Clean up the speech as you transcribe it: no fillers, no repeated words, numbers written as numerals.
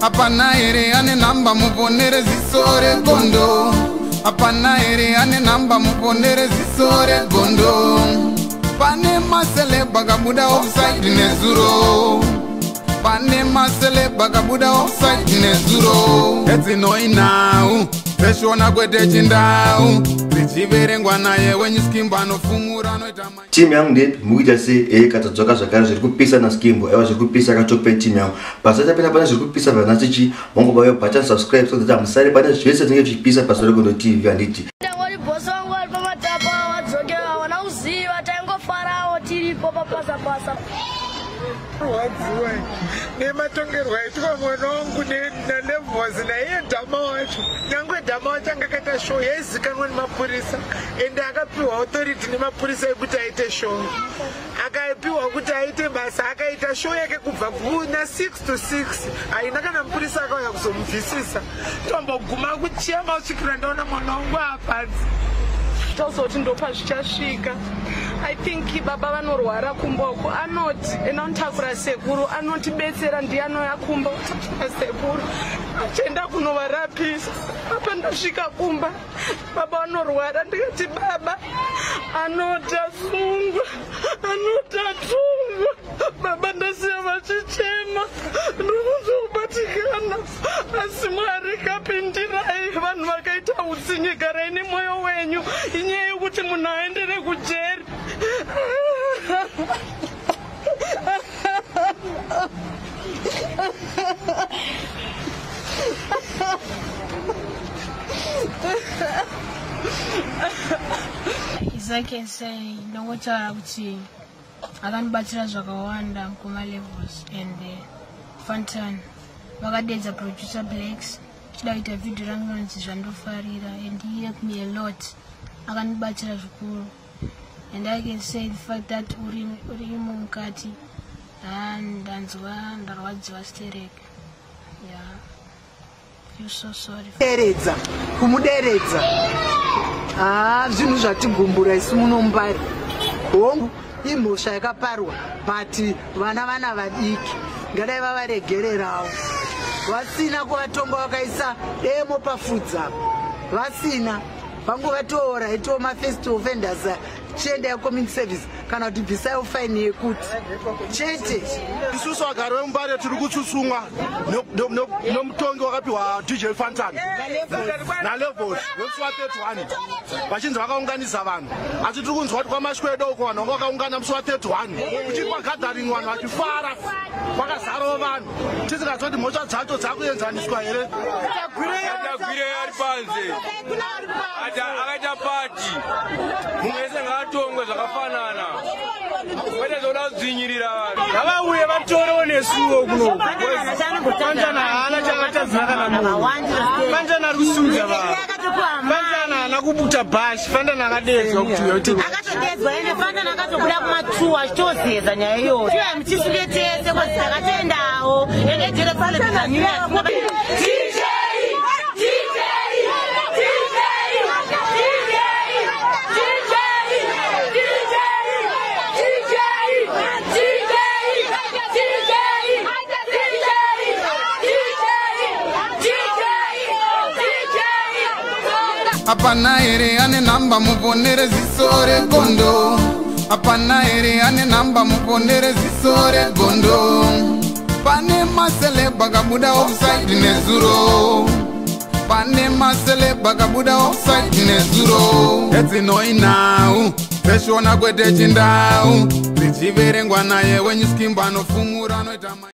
Apana ere ane namba muponere zisore gondo. Apana ere ane namba muponere zisore gondo. Pane masele bagabuda offside nezuro. Pane masele bagabuda offside nezuro. Eti noi now. Peshona kwete chindau. Zichiverengwa naye wenyu skimbo anofumura anoita mai. Team yangu ndiye muita se katadzoka zvakare zviri kupisa na skimbo eva zviri kupisa katope team yangu. Pasata pena pana zviri kupisa vana tichi mongo bayo button subscribe so that musare pana zvese zvinenge zvichipisa pasore gondo TV anditi. Ndangori boso wangu ari pamatapa wadzokera wana uziva taingofarawo tiripo papasa. Wadziwa nematongerwa aitwa mwana wangu nalevhozi naiye dhama wacho nyangwe dhama wacho anga akaita show yaizikanwa nemapurisa ende akapiwa authority nemapurisa ekuti aite show akapiwa kuti aite basa akaita show yake kubva kuna 6 to 6 haina kana mupurisa akauya kuzomubvisisa tomboguma kuchema usvikira ndaona mwana wangu apanzi tozoti ndopa zvichasvika. I think baba vanorwara kumboko anoti enontakura sekuru anotibetsera ndiye anouya kumba sekuru chenda kunovarapisa apa ndasvika kumba baba vanorwara ndikati baba anotasungwa anotatungwa baba ndasiya vachichema ndinozobatikana asi Mwari kapindirai vanhu vakaita utsinye garai nemwoyo wenyu inyaya yekuti munhu aendere kujeri. Izake say ndongotaura kuti akanibatsira zvakawanda mukuma levels and Fantan vakadedza producer Blacks chida kuita video rangu rinonzi zvandofarira and he helped me a lot akanibatsira zvikuru. And I can say the fact that uri mukati ndanzwa ndarwadziwa stereke. Yeah. Feel so sorry. Deredza kumuderedza zvinhu zvatigumbura isu munombari hongu imhosva yakaparwa but vana vadiki ngadai vavaregererawo vasina kuvatonga vakaisa demo pafudza vasina vangovatoora ito ma-first offenders chienda community service kana kuti bvisai fine yekuti chete. Isusu vagari vemumbare tiri kutsutsumwa nomutongi wakapiwa DJ Fantan nalevels wemusi wa31 vachinzi vakaunganisa vanhu asi tiri kunzwa kuti kwamasvikwe doko vanhu vanga vakaungana musi wa31 kuchiri kwagathering vanhu vachifara kwakazarawo vanhu tisikazwa kuti mhosva dzacho dzakuenzaniswa here. Atagwire ari panze akaita pati mumwe wese ngaatongwe zvakafanana kwete zvoda kudzinyirira vanhu ngavauye vatorewo nesuwo kuno Fantan haana chakatadzira kana munhu Fantan ari kusudza vanhu Fantan haana kubuta bhashi Fantan akadedzwa kuti akatodedzwa ende Fantan akatobuda kumatuwa achitozeza nyaya iyoyo tiwe muchisunge tese kwezi takatoendawo ende jere pale tanyuya Apana ere ane namba muponere zisore gondo. Apana ere ane namba muponere zisore gondo. Pane masele bagabuda offside nezuro. Pane masele bagabuda offside nezuro. Eti noi now. Peshona kwete chindau. Zichiverengwa naye wenyu skimbo anofumura anoita mai.